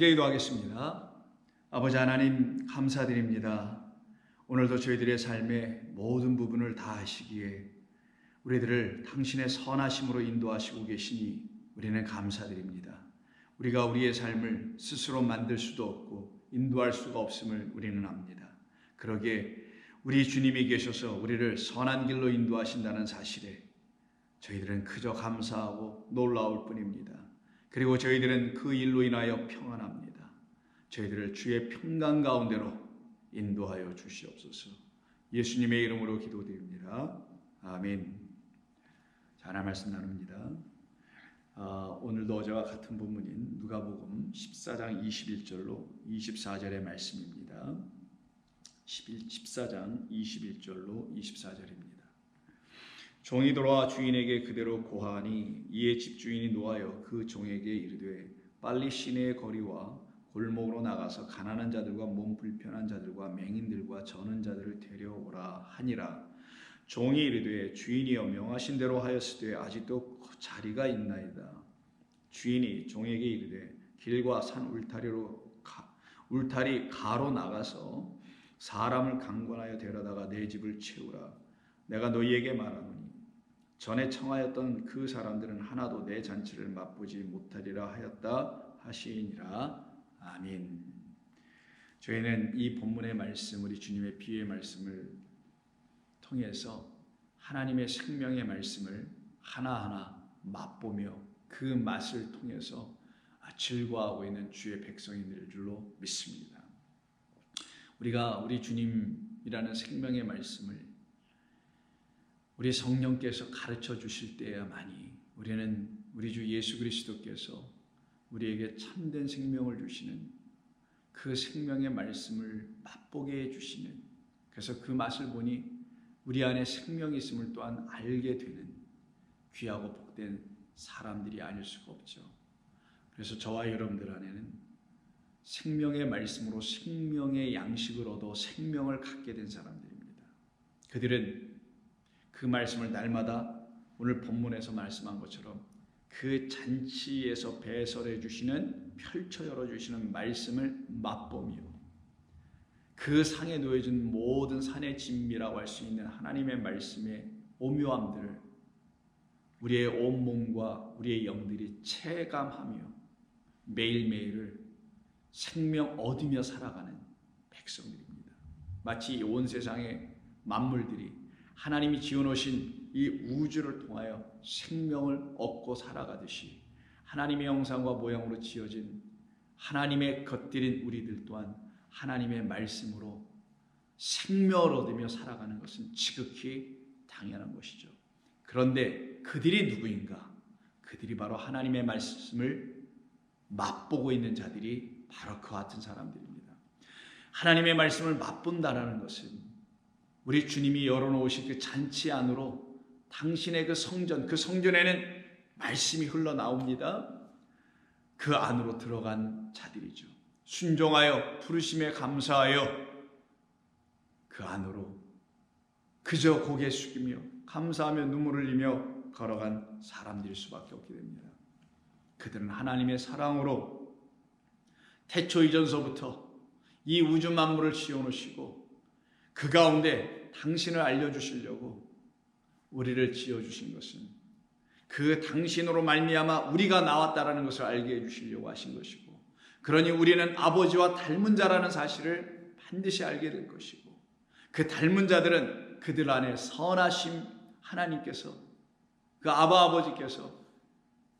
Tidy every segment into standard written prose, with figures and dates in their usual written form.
기도하겠습니다. 아버지 하나님 감사드립니다. 오늘도 저희들의 삶의 모든 부분을 다 하시기에 우리들을 당신의 선하심으로 인도하시고 계시니 우리는 감사드립니다. 우리가 우리의 삶을 스스로 만들 수도 없고 인도할 수가 없음을 우리는 압니다. 그러기에 우리 주님이 계셔서 우리를 선한 길로 인도하신다는 사실에 저희들은 그저 감사하고 놀라울 뿐입니다. 그리고 저희들은 그 일로 인하여 평안합니다. 저희들을 주의 평강 가운데로 인도하여 주시옵소서. 예수님의 이름으로 기도드립니다. 아멘. 자, 하나 말씀 나눕니다. 오늘도 어제와 같은 본문인 누가복음 14장 21절로 24절의 말씀입니다. 14장 21절로 24절입니다. 종이 돌아와 주인에게 그대로 고하니 이에 집주인이 노하여 그 종에게 이르되 빨리 시내의 거리와 골목으로 나가서 가난한 자들과 몸 불편한 자들과 맹인들과 저는 자들을 데려오라 하니라. 종이 이르되 주인이여 명하신 대로 하였으되 아직도 자리가 있나이다. 주인이 종에게 이르되 길과 산 울타리 가로 나가서 사람을 강권하여 데려다가 내 집을 채우라. 내가 너희에게 말하노니 전에 청하였던 그 사람들은 하나도 내 잔치를 맛보지 못하리라 하였다 하시니라. 아멘. 저희는 이 본문의 말씀, 우리 주님의 비유의 말씀을 통해서 하나님의 생명의 말씀을 하나하나 맛보며 그 맛을 통해서 즐거워하고 있는 주의 백성이 될 줄로 믿습니다. 우리가 우리 주님이라는 생명의 말씀을 우리 성령께서 가르쳐 주실 때야만이 우리는 우리 주 예수 그리스도께서 우리에게 참된 생명을 주시는 그 생명의 말씀을 맛보게 해주시는, 그래서 그 맛을 보니 우리 안에 생명이 있음을 또한 알게 되는 귀하고 복된 사람들이 아닐 수가 없죠. 그래서 저와 여러분들 안에는 생명의 말씀으로 생명의 양식을 얻어 생명을 갖게 된 사람들입니다. 그들은 그 말씀을 날마다 오늘 본문에서 말씀한 것처럼 그 잔치에서 배설해 주시는, 펼쳐 열어주시는 말씀을 맛보며 그 상에 놓여진 모든 산의 진미라고 할 수 있는 하나님의 말씀의 오묘함들을 우리의 온몸과 우리의 영들이 체감하며 매일매일을 생명 얻으며 살아가는 백성들입니다. 마치 온 세상의 만물들이 하나님이 지어놓으신 이 우주를 통하여 생명을 얻고 살아가듯이 하나님의 형상과 모양으로 지어진 하나님의 것들인 우리들 또한 하나님의 말씀으로 생명을 얻으며 살아가는 것은 지극히 당연한 것이죠. 그런데 그들이 누구인가? 그들이 바로 하나님의 말씀을 맛보고 있는 자들이 바로 그 같은 사람들입니다. 하나님의 말씀을 맛본다라는 것은 우리 주님이 열어놓으신 그 잔치 안으로 당신의 그 성전에는 말씀이 흘러나옵니다. 그 안으로 들어간 자들이죠. 순종하여 부르심에 감사하여 그 안으로 그저 고개 숙이며 감사하며 눈물을 흘리며 걸어간 사람들일 수밖에 없게 됩니다. 그들은 하나님의 사랑으로 태초 이전서부터 이 우주 만물을 지어놓으시고 그 가운데 당신을 알려주시려고 우리를 지어주신 것은 그 당신으로 말미암아 우리가 나왔다라는 것을 알게 해주시려고 하신 것이고, 그러니 우리는 아버지와 닮은 자라는 사실을 반드시 알게 될 것이고, 그 닮은 자들은 그들 안에 선하심 하나님께서, 그 아버지께서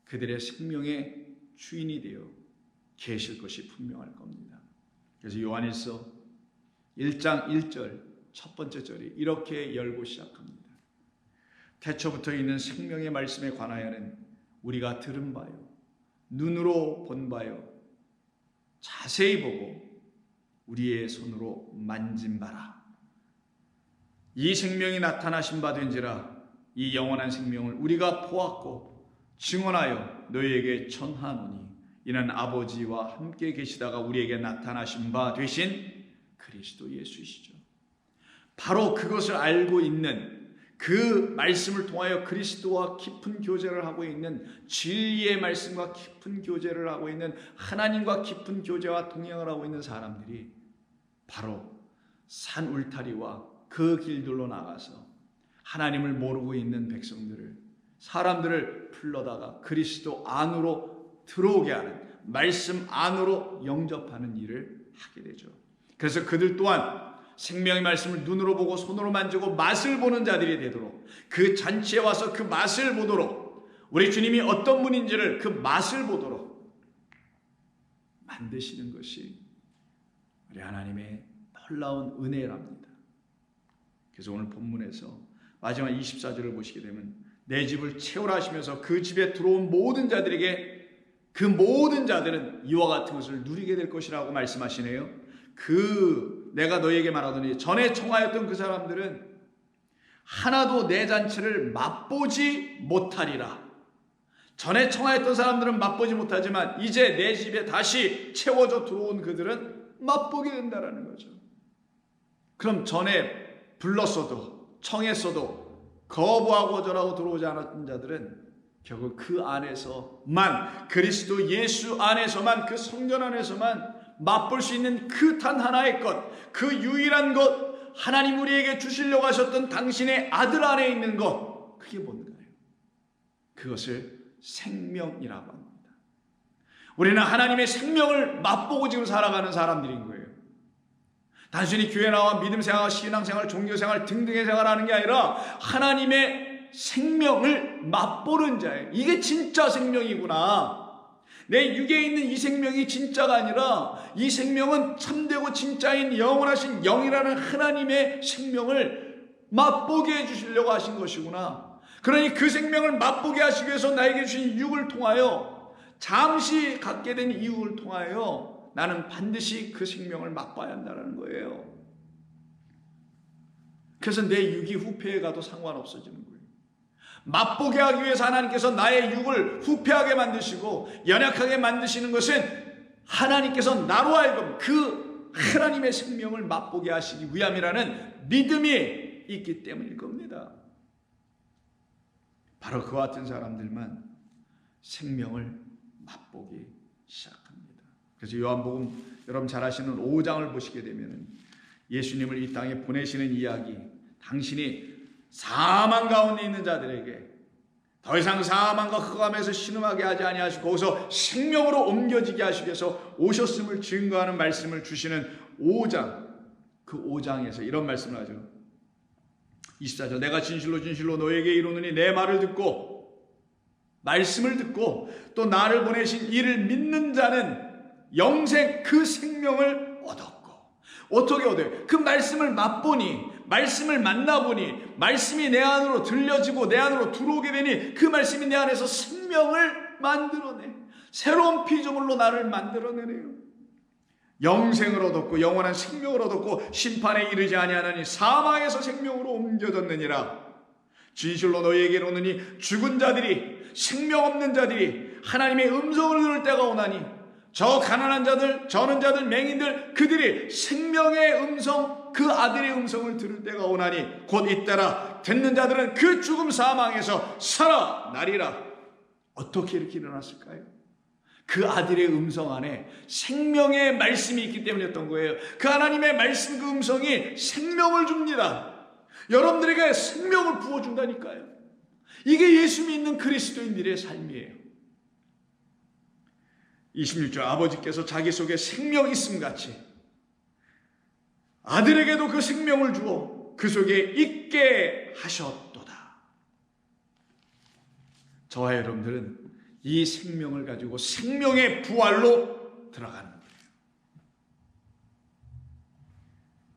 그들의 생명의 주인이 되어 계실 것이 분명할 겁니다. 그래서 요한일서 1장 1절 첫 번째 절이 이렇게 열고 시작합니다. 태초부터 있는 생명의 말씀에 관하여는 우리가 들은 바요, 눈으로 본 바요, 자세히 보고 우리의 손으로 만진 바라. 이 생명이 나타나신 바 된지라. 이 영원한 생명을 우리가 보았고 증언하여 너희에게 전하노니 이는 아버지와 함께 계시다가 우리에게 나타나신 바 되신 그리스도 예수이시죠. 바로 그것을 알고 있는 그 말씀을 통하여 그리스도와 깊은 교제를 하고 있는, 진리의 말씀과 깊은 교제를 하고 있는, 하나님과 깊은 교제와 동행을 하고 있는 사람들이 바로 산 울타리와 그 길들로 나가서 하나님을 모르고 있는 백성들을, 사람들을 불러다가 그리스도 안으로 들어오게 하는, 말씀 안으로 영접하는 일을 하게 되죠. 그래서 그들 또한 생명의 말씀을 눈으로 보고 손으로 만지고 맛을 보는 자들이 되도록, 그 잔치에 와서 그 맛을 보도록, 우리 주님이 어떤 분인지를 그 맛을 보도록 만드시는 것이 우리 하나님의 놀라운 은혜랍니다. 그래서 오늘 본문에서 마지막 24절을 보시게 되면 내 집을 채우라 하시면서 그 집에 들어온 모든 자들에게 그 모든 자들은 이와 같은 것을 누리게 될 것이라고 말씀하시네요. 내가 너희에게 말하더니 전에 청하였던 그 사람들은 하나도 내 잔치를 맛보지 못하리라. 전에 청하였던 사람들은 맛보지 못하지만 이제 내 집에 다시 채워져 들어온 그들은 맛보게 된다라는 거죠. 그럼 전에 불렀어도 청했어도 거부하고 거절하고 들어오지 않았던 자들은 결국 그 안에서만, 그리스도 예수 안에서만, 그 성전 안에서만 맛볼 수 있는 그 단 하나의 것, 그 유일한 것, 하나님 우리에게 주시려고 하셨던 당신의 아들 안에 있는 것, 그게 뭔가요? 그것을 생명이라고 합니다. 우리는 하나님의 생명을 맛보고 지금 살아가는 사람들인 거예요. 단순히 교회 나와 믿음 생활, 신앙 생활, 종교 생활 등등의 생활하는 게 아니라 하나님의 생명을 맛보는 자예요. 이게 진짜 생명이구나. 내 육에 있는 이 생명이 진짜가 아니라 이 생명은 참되고 진짜인 영원하신 영이라는 하나님의 생명을 맛보게 해주시려고 하신 것이구나. 그러니 그 생명을 맛보게 하시기 위해서 나에게 주신 육을 통하여, 잠시 갖게 된 이 육을 통하여 나는 반드시 그 생명을 맛봐야 한다는 거예요. 그래서 내 육이 후패해 가도 상관없어지는 거예요. 맛보게 하기 위해서 하나님께서 나의 육을 후패하게 만드시고 연약하게 만드시는 것은 하나님께서 나로 하여금 그 하나님의 생명을 맛보게 하시기 위함이라는 믿음이 있기 때문일 겁니다. 바로 그와 같은 사람들만 생명을 맛보기 시작합니다. 그래서 요한복음 여러분 잘 아시는 5장을 보시게 되면 예수님을 이 땅에 보내시는 이야기, 당신이 사망 가운데 있는 자들에게 더 이상 사망과 흑암에서 신음하게 하지 아니하시고 거기서 생명으로 옮겨지게 하시기 위해서 오셨음을 증거하는 말씀을 주시는 5장, 그 5장에서 이런 말씀을 하죠. 24절, 내가 진실로 진실로 너에게 이르노니 내 말을 듣고 말씀을 듣고 또 나를 보내신 이를 믿는 자는 영생, 그 생명을 얻었고. 어떻게 얻어요? 그 말씀을 맛보니, 말씀을 만나보니, 말씀이 내 안으로 들려지고 내 안으로 들어오게 되니 그 말씀이 내 안에서 생명을 만들어내, 새로운 피조물로 나를 만들어내네요. 영생을 얻었고 영원한 생명을 얻었고 심판에 이르지 아니하나니 사망에서 생명으로 옮겨졌느니라. 진실로 너희에게 이르노니 죽은 자들이, 생명 없는 자들이 하나님의 음성을 들을 때가 오나니 저 가난한 자들, 저는 자들, 맹인들, 그들이 생명의 음성, 그 아들의 음성을 들을 때가 오나니 곧 잇따라 듣는 자들은 그 죽음 사망에서 살아나리라. 어떻게 이렇게 일어났을까요? 그 아들의 음성 안에 생명의 말씀이 있기 때문이었던 거예요. 그 하나님의 말씀, 그 음성이 생명을 줍니다. 여러분들에게 생명을 부어준다니까요. 이게 예수 믿는 그리스도인들의 삶이에요. 26절, 아버지께서 자기 속에 생명이 있음같이 아들에게도 그 생명을 주어 그 속에 있게 하셨도다. 저와 여러분들은 이 생명을 가지고 생명의 부활로 들어가는 거예요.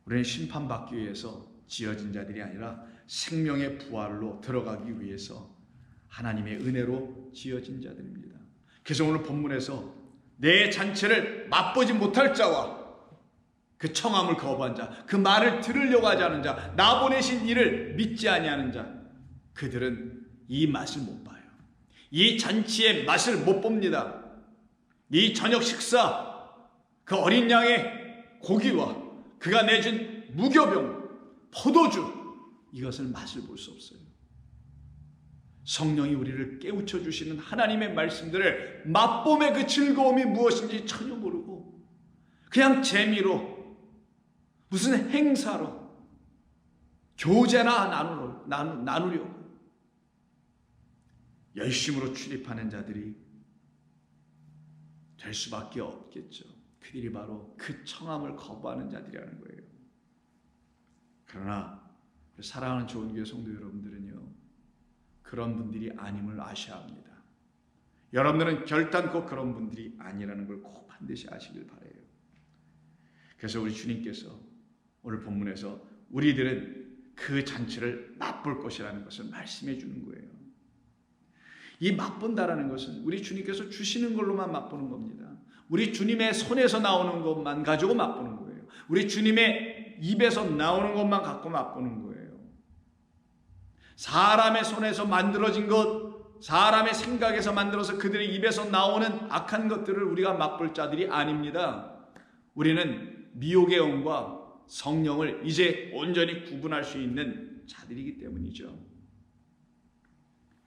우리는 심판받기 위해서 지어진 자들이 아니라 생명의 부활로 들어가기 위해서 하나님의 은혜로 지어진 자들입니다. 그래서 오늘 본문에서 내 잔치를 맛보지 못할 자와 그 청함을 거부한 자, 그 말을 들으려고 하지 않은 자, 나 보내신 이를 믿지 아니하는 자, 그들은 이 맛을 못 봐요. 이 잔치의 맛을 못 봅니다. 이 저녁 식사, 그 어린 양의 고기와 그가 내준 무교병, 포도주, 이것을 맛을 볼 수 없어요. 성령이 우리를 깨우쳐 주시는 하나님의 말씀들을 맛봄의 그 즐거움이 무엇인지 전혀 모르고 그냥 재미로 무슨 행사로 교제나 나누려고 열심으로 출입하는 자들이 될 수밖에 없겠죠. 그들이 바로 그 청함을 거부하는 자들이라는 거예요. 그러나 사랑하는 좋은교회 성도 여러분들은요, 그런 분들이 아님을 아셔야 합니다. 여러분들은 결단코 그런 분들이 아니라는 걸 꼭 반드시 아시길 바라요. 그래서 우리 주님께서 오늘 본문에서 우리들은 그 잔치를 맛볼 것이라는 것을 말씀해 주는 거예요. 이 맛본다라는 것은 우리 주님께서 주시는 걸로만 맛보는 겁니다. 우리 주님의 손에서 나오는 것만 가지고 맛보는 거예요. 우리 주님의 입에서 나오는 것만 갖고 맛보는 거예요. 사람의 손에서 만들어진 것, 사람의 생각에서 만들어서 그들의 입에서 나오는 악한 것들을 우리가 맛볼 자들이 아닙니다. 우리는 미혹의 영과 성령을 이제 온전히 구분할 수 있는 자들이기 때문이죠.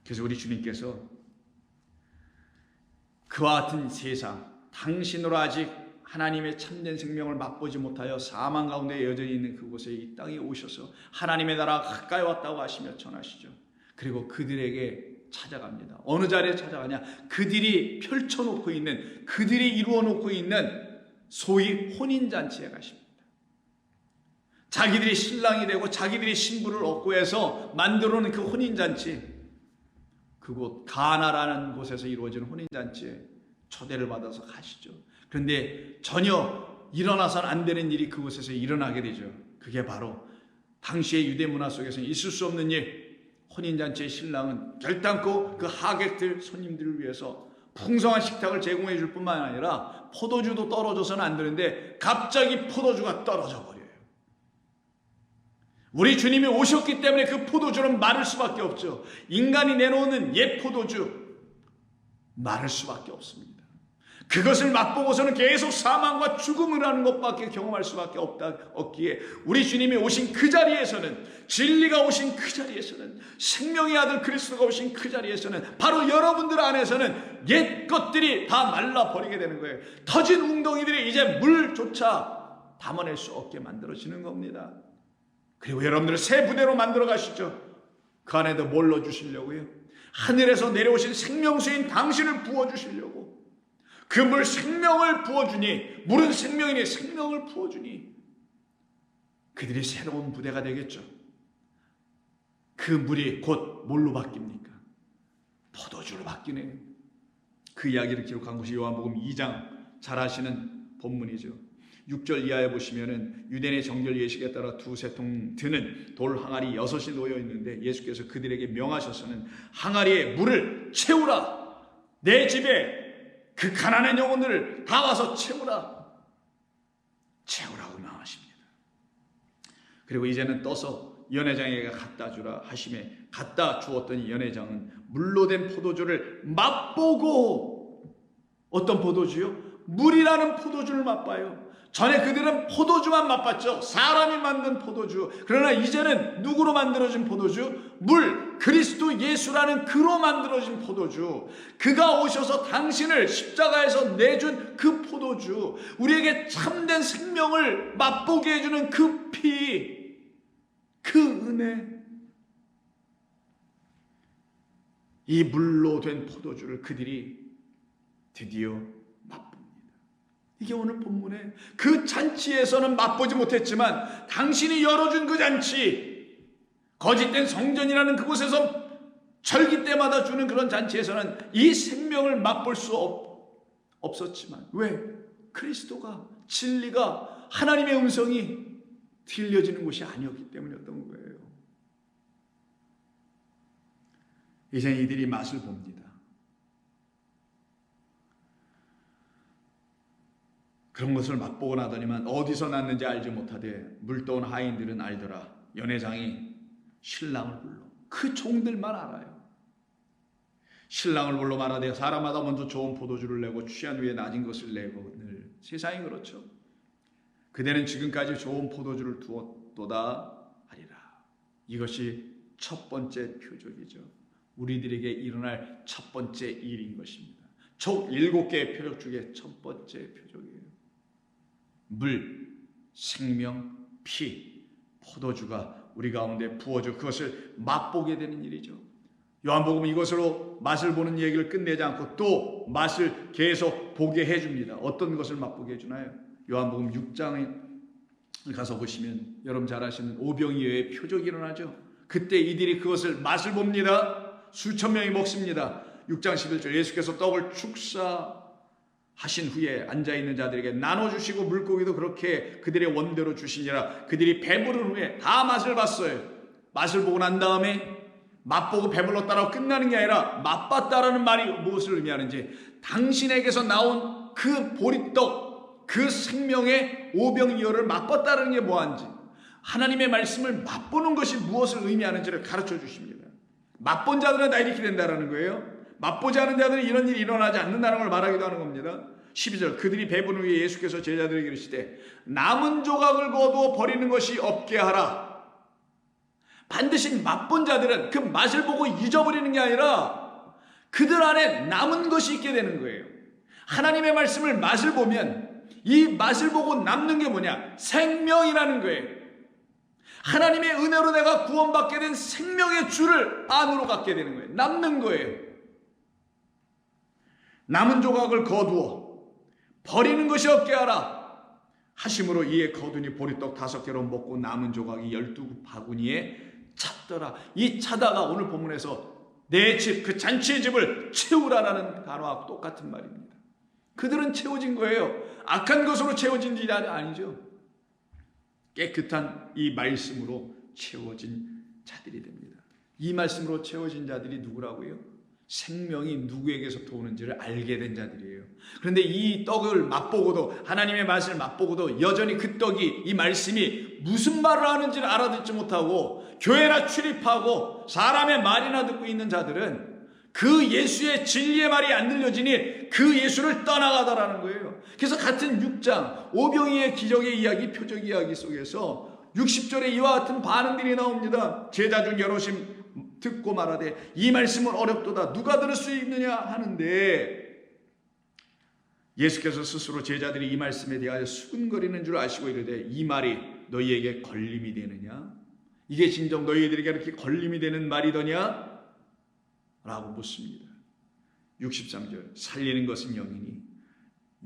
그래서 우리 주님께서 그와 같은 세상, 당신으로 아직 하나님의 참된 생명을 맛보지 못하여 사망 가운데 여전히 있는 그곳에 이 땅에 오셔서 하나님의 나라가 가까이 왔다고 하시며 전하시죠. 그리고 그들에게 찾아갑니다. 어느 자리에 찾아가냐? 그들이 펼쳐놓고 있는, 그들이 이루어놓고 있는 소위 혼인잔치에 가십니다. 자기들이 신랑이 되고 자기들이 신부를 얻고 해서 만들어놓은 그 혼인잔치, 그곳 가나라는 곳에서 이루어지는 혼인잔치에 초대를 받아서 가시죠. 그런데 전혀 일어나서는 안 되는 일이 그곳에서 일어나게 되죠. 그게 바로 당시의 유대 문화 속에서는 있을 수 없는 일, 혼인잔치의 신랑은 결단코 그 하객들, 손님들을 위해서 풍성한 식탁을 제공해 줄 뿐만 아니라 포도주도 떨어져서는 안 되는데 갑자기 포도주가 떨어져 버려요. 우리 주님이 오셨기 때문에 그 포도주는 마를 수밖에 없죠. 인간이 내놓는 옛 포도주 마를 수밖에 없습니다. 그것을 맛보고서는 계속 사망과 죽음을 하는 것밖에 경험할 수밖에 없기에 우리 주님이 오신 그 자리에서는, 진리가 오신 그 자리에서는, 생명의 아들 그리스도가 오신 그 자리에서는 바로 여러분들 안에서는 옛 것들이 다 말라버리게 되는 거예요. 터진 웅덩이들이 이제 물조차 담아낼 수 없게 만들어지는 겁니다. 그리고 여러분들을 새 부대로 만들어 가시죠. 그 안에도 뭘 넣어주시려고요? 하늘에서 내려오신 생명수인 당신을 부어주시려고. 그 물 생명을 부어주니, 물은 생명이니 생명을 부어주니 그들이 새로운 부대가 되겠죠. 그 물이 곧 뭘로 바뀝니까? 포도주로 바뀌네요. 그 이야기를 기록한 것이 요한복음 2장 잘 아시는 본문이죠. 6절 이하에 보시면은 유대인의 정결 예식에 따라 두세 통 드는 돌 항아리 6이 놓여 있는데 예수께서 그들에게 명하셔서는 항아리에 물을 채우라. 내 집에 그 가난한 영혼들을 다 와서 채우라고 명하십니다. 그리고 이제는 떠서 연회장에게 갖다 주라 하심에 갖다 주었더니 연회장은 물로 된 포도주를 맛보고, 어떤 포도주요? 물이라는 포도주를 맛봐요. 전에 그들은 포도주만 맛봤죠. 사람이 만든 포도주. 그러나 이제는 누구로 만들어진 포도주? 물, 그리스도 예수라는 그로 만들어진 포도주. 그가 오셔서 당신을 십자가에서 내준 그 포도주, 우리에게 참된 생명을 맛보게 해주는 그 피, 그 은혜, 이 물로 된 포도주를 그들이 드디어 맛봅니다. 이게 오늘 본문에 그 잔치에서는 맛보지 못했지만 당신이 열어준 그 잔치, 거짓된 성전이라는 그곳에서 절기 때마다 주는 그런 잔치에서는 이 생명을 맛볼 수 없었지만, 왜? 그리스도가, 진리가, 하나님의 음성이 들려지는 곳이 아니었기 때문이었던 거예요. 이제 이들이 맛을 봅니다. 그런 것을 맛보고 나더니만 어디서 났는지 알지 못하되 물떠온 하인들은 알더라. 연회장이 신랑을 불러, 그 종들만 알아요. 신랑을 불러 말하되 사람마다 먼저 좋은 포도주를 내고 취한 후에 낮은 것을 내고, 늘 세상이 그렇죠. 그대는 지금까지 좋은 포도주를 두었도다 하리라. 이것이 첫 번째 표적이죠. 우리들에게 일어날 첫 번째 일인 것입니다. 총 7개의 표적 중에 첫 번째 표적이에요. 물, 생명, 피, 포도주가 우리 가운데 부어져 그것을 맛보게 되는 일이죠. 요한복음은 이것으로 맛을 보는 얘기를 끝내지 않고 또 맛을 계속 보게 해줍니다. 어떤 것을 맛보게 해주나요? 요한복음 6장에 가서 보시면 여러분 잘 아시는 오병이어의 표적이 일어나죠. 그때 이들이 그것을 맛을 봅니다. 수천 명이 먹습니다. 6장 11절 예수께서 떡을 축사하신 후에 앉아있는 자들에게 나눠주시고 물고기도 그렇게 그들의 원대로 주시니라. 그들이 배부른 후에 다 맛을 봤어요. 맛을 보고 난 다음에 맛보고 배불렀다라고 끝나는 게 아니라 맛봤다라는 말이 무엇을 의미하는지, 당신에게서 나온 그 보리떡, 그 생명의 오병이어를 맛봤다는 게 뭐한지, 하나님의 말씀을 맛보는 것이 무엇을 의미하는지를 가르쳐 주십니다. 맛본 자들은 다 이렇게 된다는 거예요. 맛보지 않은 자들은 이런 일이 일어나지 않는다는 걸 말하기도 하는 겁니다. 12절 그들이 배부른 후에 예수께서 제자들에게 이르시되 남은 조각을 거두어 버리는 것이 없게 하라. 반드시 맛본 자들은 그 맛을 보고 잊어버리는 게 아니라 그들 안에 남은 것이 있게 되는 거예요. 하나님의 말씀을 맛을 보면 이 맛을 보고 남는 게 뭐냐? 생명이라는 거예요. 하나님의 은혜로 내가 구원받게 된 생명의 주를 안으로 갖게 되는 거예요. 남는 거예요. 남은 조각을 거두어 버리는 것이 없게 하라 하심으로 이에 거두니 보리떡 5개로 먹고 남은 조각이 12바구니에 찼더라. 이 차다가 오늘 본문에서 내 집, 그 잔치의 집을 채우라라는 단어와 똑같은 말입니다. 그들은 채워진 거예요. 악한 것으로 채워진 일이 아니죠. 깨끗한 이 말씀으로 채워진 자들이 됩니다. 이 말씀으로 채워진 자들이 누구라고요? 생명이 누구에게서부터 오는지를 알게 된 자들이에요. 그런데 이 떡을 맛보고도, 하나님의 맛을 맛보고도 여전히 그 떡이, 이 말씀이 무슨 말을 하는지를 알아듣지 못하고 교회나 출입하고 사람의 말이나 듣고 있는 자들은 그 예수의 진리의 말이 안 들려지니 그 예수를 떠나가다라는 거예요. 그래서 같은 6장 오병이의 기적의 이야기, 표적 이야기 속에서 60절에 이와 같은 반응들이 나옵니다. 제자 중 여럿이 듣고 말하되 이 말씀은 어렵도다 누가 들을 수 있느냐 하는데, 예수께서 스스로 제자들이 이 말씀에 대하여 수근거리는 줄 아시고 이르되 이 말이 너희에게 걸림이 되느냐? 이게 진정 너희들에게 이렇게 걸림이 되는 말이더냐? 라고 묻습니다. 63절 살리는 것은 영이니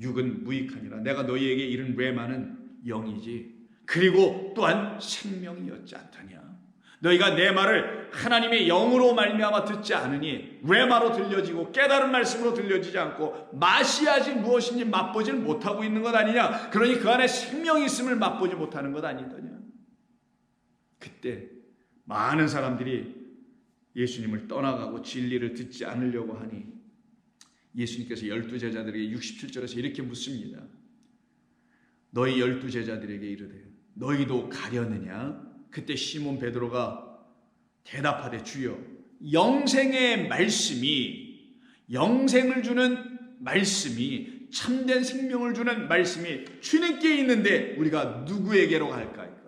육은 무익하니라. 내가 너희에게 이른 레마는 영이지 그리고 또한 생명이었지 않더냐. 너희가 내 말을 하나님의 영으로 말미암아 듣지 않으니 레마로 들려지고 깨달은 말씀으로 들려지지 않고 마시아지 무엇인지 맛보지를 못하고 있는 것 아니냐. 그러니 그 안에 생명이 있음을 맛보지 못하는 것 아니더냐. 그때 많은 사람들이 예수님을 떠나가고 진리를 듣지 않으려고 하니 예수님께서 12제자들에게 67절에서 이렇게 묻습니다. 너희 12제자들에게 이르되 너희도 가려느냐? 그때 시몬 베드로가 대답하되 주여 영생의 말씀이, 영생을 주는 말씀이, 참된 생명을 주는 말씀이 주님께 있는데 우리가 누구에게로 갈까이까?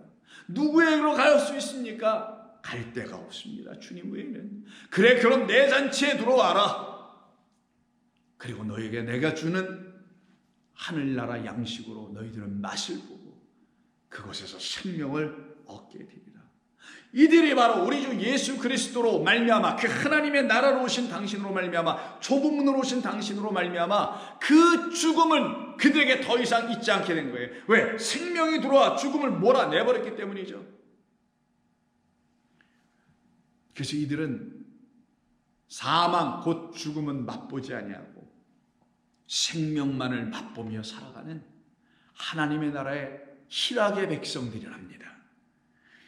누구에게로 갈 수 있습니까? 갈 데가 없습니다. 주님 외에는. 그래 그럼 내 잔치에 들어와라. 그리고 너에게 내가 주는 하늘나라 양식으로 너희들은 맛을 보고 그곳에서 생명을 얻게 되리라. 이들이 바로 우리 주 예수 그리스도로 말미암아, 그 하나님의 나라로 오신 당신으로 말미암아, 좁은 문으로 오신 당신으로 말미암아 그 죽음은 그들에게 더 이상 있지 않게 된 거예요. 왜? 생명이 들어와 죽음을 몰아내버렸기 때문이죠. 그래서 이들은 사망 곧 죽음은 맛보지 아니하고 생명만을 맛보며 살아가는 하나님의 나라의 희락의 백성들이랍니다.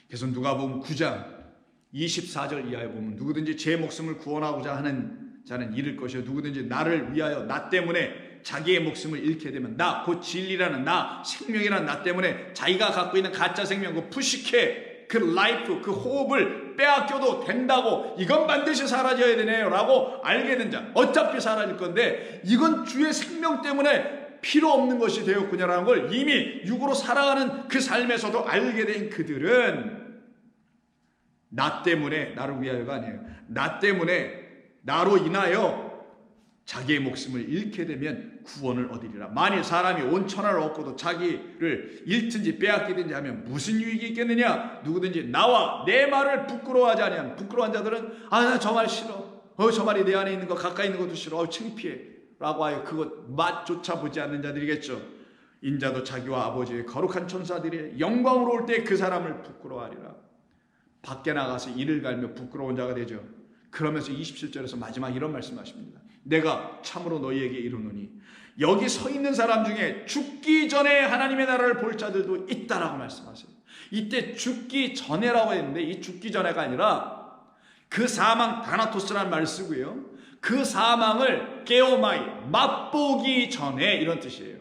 그래서 누가복음 9장 24절 이하에 보면 누구든지 제 목숨을 구원하고자 하는 자는 잃을 것이요 누구든지 나를 위하여 나 때문에 자기의 목숨을 잃게 되면, 나 곧 진리라는 나, 생명이라는 나 때문에 자기가 갖고 있는 가짜 생명, 그 푸시케, 그 라이프, 그 호흡을 빼앗겨도 된다고, 이건 반드시 사라져야 되네요 라고 알게 된 자, 어차피 사라질 건데 이건 주의 생명 때문에 필요 없는 것이 되었구나라는 걸 이미 육으로 살아가는 그 삶에서도 알게 된 그들은 나 때문에, 나를 위하여가 아니에요, 나 때문에 나로 인하여 자기의 목숨을 잃게 되면 구원을 얻으리라. 만일 사람이 온 천하를 얻고도 자기를 잃든지 빼앗기든지 하면 무슨 유익이 있겠느냐? 누구든지 나와 내 말을 부끄러워하지 아니하면, 부끄러워한 자들은 나 저 말 싫어, 저 말이 내 안에 있는 거, 가까이 있는 것도 싫어, 창피해 라고 하여 그것 맛조차 보지 않는 자들이겠죠. 인자도 자기와 아버지의 거룩한 천사들이 영광으로 올 때 그 사람을 부끄러워하리라. 밖에 나가서 이를 갈며 부끄러운 자가 되죠. 그러면서 27절에서 마지막 이런 말씀하십니다. 내가 참으로 너희에게 이르노니 여기 서 있는 사람 중에 죽기 전에 하나님의 나라를 볼 자들도 있다라고 말씀하세요. 이때 죽기 전에라고 했는데 이 죽기 전에가 아니라 그 사망, 다나토스라는 말을 쓰고요, 그 사망을 게오마이, 맛보기 전에, 이런 뜻이에요.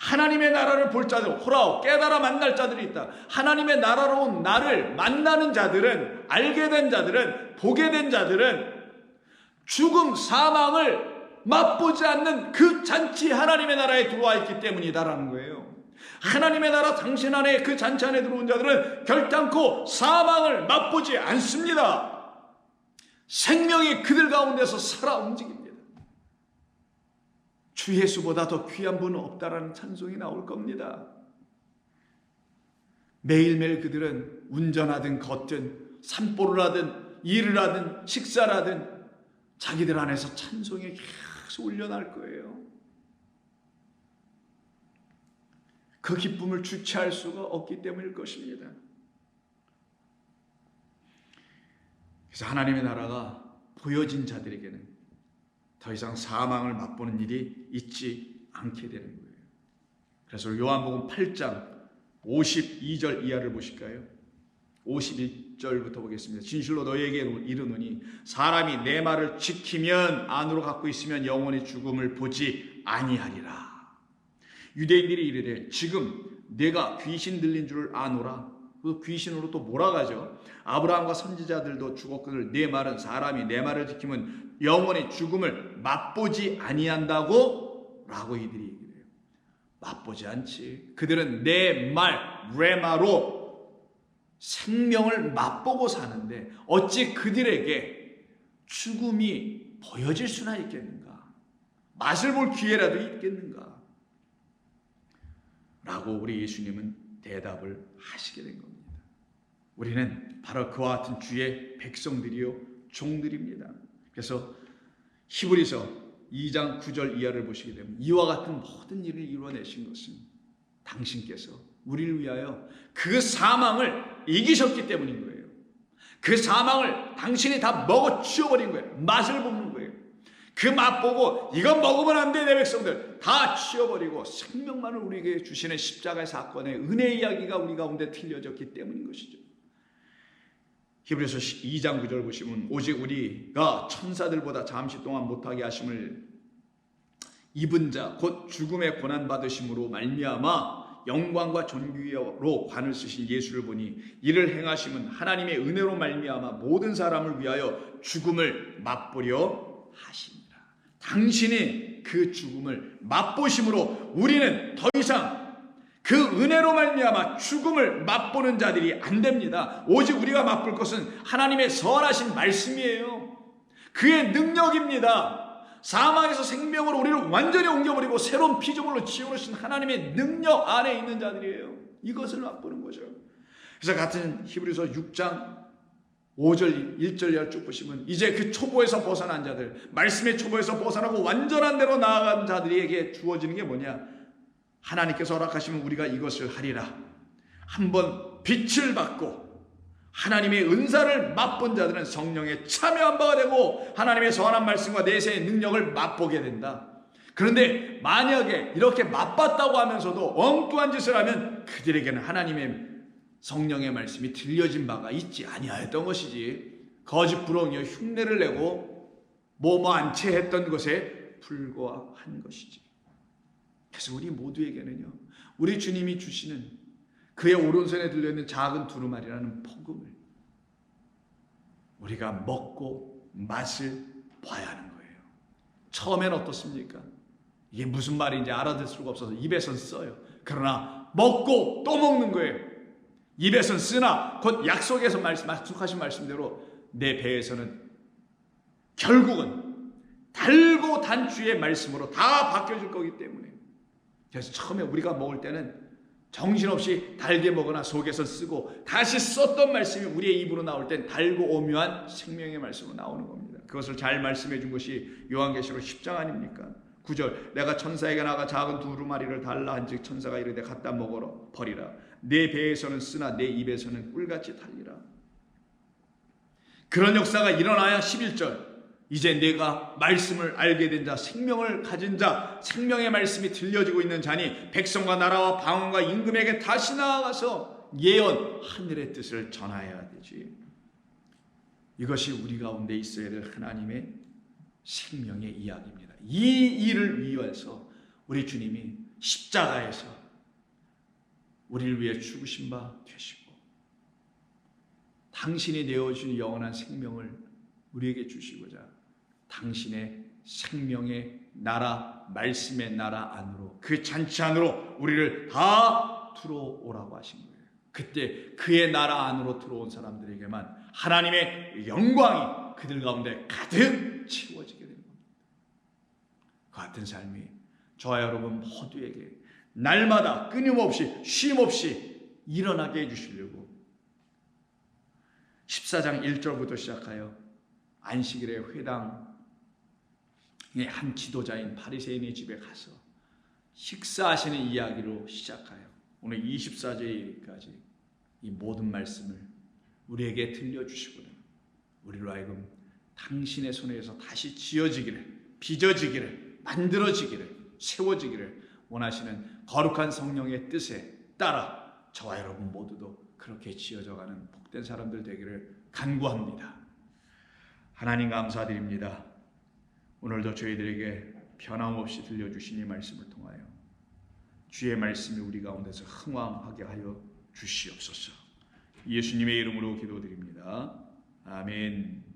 하나님의 나라를 볼 자들, 호라오, 깨달아 만날 자들이 있다. 하나님의 나라로 온 나를 만나는 자들은, 알게 된 자들은, 보게 된 자들은 죽음, 사망을 맛보지 않는 그 잔치 하나님의 나라에 들어와 있기 때문이다라는 거예요. 하나님의 나라 당신 안에, 그 잔치 안에 들어온 자들은 결단코 사망을 맛보지 않습니다. 생명이 그들 가운데서 살아 움직입니다. 주 예수보다 더 귀한 분은 없다라는 찬송이 나올 겁니다. 매일매일 그들은 운전하든 걷든 산보를 하든 일을 하든 식사를 하든 자기들 안에서 찬송이 계속 울려날 거예요. 그 기쁨을 주체할 수가 없기 때문일 것입니다. 그래서 하나님의 나라가 보여진 자들에게는 더 이상 사망을 맛보는 일이 있지 않게 되는 거예요. 그래서 요한복음 8장 52절 이하를 보실까요? 51절부터 보겠습니다. 진실로 너희에게 이르노니 사람이 내 말을 지키면, 안으로 갖고 있으면 영원히 죽음을 보지 아니하리라. 유대인들이 이르되 지금 내가 귀신 들린 줄 아노라. 그 귀신으로 또 몰아가죠. 아브라함과 선지자들도 죽었거늘 내 말은, 사람이 내 말을 지키면 영원히 죽음을 맛보지 아니한다고 라고 이들이 얘기해요. 맛보지 않지. 그들은 내 말, 레마로 생명을 맛보고 사는데 어찌 그들에게 죽음이 보여질 수나 있겠는가? 맛을 볼 기회라도 있겠는가? 라고 우리 예수님은 대답을 하시게 된 겁니다. 우리는 바로 그와 같은 주의 백성들이요 종들입니다. 그래서 히브리서 2장 9절 이하를 보시게 되면 이와 같은 모든 일을 이루어내신 것은 당신께서 우리를 위하여 그 사망을 이기셨기 때문인 거예요. 그 사망을 당신이 다 먹어 치워버린 거예요. 맛을 보는 거예요. 그 맛 보고 이건 먹으면 안 돼 내 백성들 다 치워버리고 생명만을 우리에게 주시는 십자가의 사건의 은혜 이야기가 우리 가운데 틀려졌기 때문인 것이죠. 히브리서 2장 9절 보시면 오직 우리가 천사들보다 잠시 동안 못하게 하심을 입은 자 곧 죽음의 고난 받으심으로 말미암아 영광과 존귀로 관을 쓰신 예수를 보니 이를 행하심은 하나님의 은혜로 말미암아 모든 사람을 위하여 죽음을 맛보려 하심이라. 당신이 그 죽음을 맛보심으로 우리는 더 이상 그 은혜로 말미암아 죽음을 맛보는 자들이 안 됩니다. 오직 우리가 맛볼 것은 하나님의 선하신 말씀이에요. 그의 능력입니다. 사망에서 생명으로 우리를 완전히 옮겨버리고 새로운 피조물로 지어놓으신 하나님의 능력 안에 있는 자들이에요. 이것을 맛보는 거죠. 그래서 같은 히브리서 6장 5절 1절 이하를 쭉 보시면 이제 그 초보에서 벗어난 자들, 말씀의 초보에서 벗어나고 완전한 대로 나아간 자들에게 주어지는 게 뭐냐? 하나님께서 허락하시면 우리가 이것을 하리라. 한번 빛을 받고 하나님의 은사를 맛본 자들은 성령에 참여한 바가 되고 하나님의 선한 말씀과 내세의 능력을 맛보게 된다. 그런데 만약에 이렇게 맛봤다고 하면서도 엉뚱한 짓을 하면 그들에게는 하나님의 성령의 말씀이 들려진 바가 있지 아니하였던 것이지 거짓부렁이여 흉내를 내고 뭐뭐한 채 했던 것에 불과한 것이지. 그래서 우리 모두에게는요, 우리 주님이 주시는 그의 오른손에 들려있는 작은 두루마리라는 복음을 우리가 먹고 맛을 봐야 하는 거예요. 처음엔 어떻습니까? 이게 무슨 말인지 알아들 수가 없어서 입에선 써요. 그러나 먹고 또 먹는 거예요. 입에선 쓰나 곧 약속하신 말씀대로 내 배에서는 결국은 달고 단 주의 말씀으로 다 바뀌어질 거기 때문에, 그래서 처음에 우리가 먹을 때는 정신없이 달게 먹거나 속에서 쓰고 다시 썼던 말씀이 우리의 입으로 나올 땐 달고 오묘한 생명의 말씀으로 나오는 겁니다. 그것을 잘 말씀해 준 것이 요한계시록 10장 아닙니까? 9절, 내가 천사에게 나가 작은 두루마리를 달라 한즉 천사가 이르되 갖다 먹어라 버리라. 내 배에서는 쓰나 내 입에서는 꿀같이 달리라. 그런 역사가 일어나야 11절, 이제 내가 말씀을 알게 된 자, 생명을 가진 자, 생명의 말씀이 들려지고 있는 자니 백성과 나라와 방언과 임금에게 다시 나아가서 예언 하늘의 뜻을 전하여야 되지. 이것이 우리 가운데 있어야 될 하나님의 생명의 이야기입니다. 이 일을 위해서 우리 주님이 십자가에서 우리를 위해 죽으신 바 되시고 당신이 내어주신 영원한 생명을 우리에게 주시고자 당신의 생명의 나라, 말씀의 나라 안으로, 그 잔치 안으로 우리를 다 들어오라고 하신 거예요. 그때 그의 나라 안으로 들어온 사람들에게만 하나님의 영광이 그들 가운데 가득 채워지게 되는 겁니다. 그 같은 삶이 저와 여러분 모두에게 날마다 끊임없이 쉼없이 일어나게 해주시려고 14장 1절부터 시작하여 안식일에 회당의 한 지도자인 바리새인의 집에 가서 식사하시는 이야기로 시작하여 오늘 24절까지 이 모든 말씀을 우리에게 들려주시고는 우리로 하여금 당신의 손에서 다시 지어지기를, 빚어지기를, 만들어지기를, 세워지기를 원하시는 거룩한 성령의 뜻에 따라 저와 여러분 모두도 그렇게 지어져가는 복된 사람들 되기를 간구합니다. 하나님 감사드립니다. 오늘도 저희들에게 변함없이 들려주신 이 말씀을 통하여 주의 말씀이 우리 가운데서 흥왕하게 하여 주시옵소서. 예수님의 이름으로 기도드립니다. 아멘.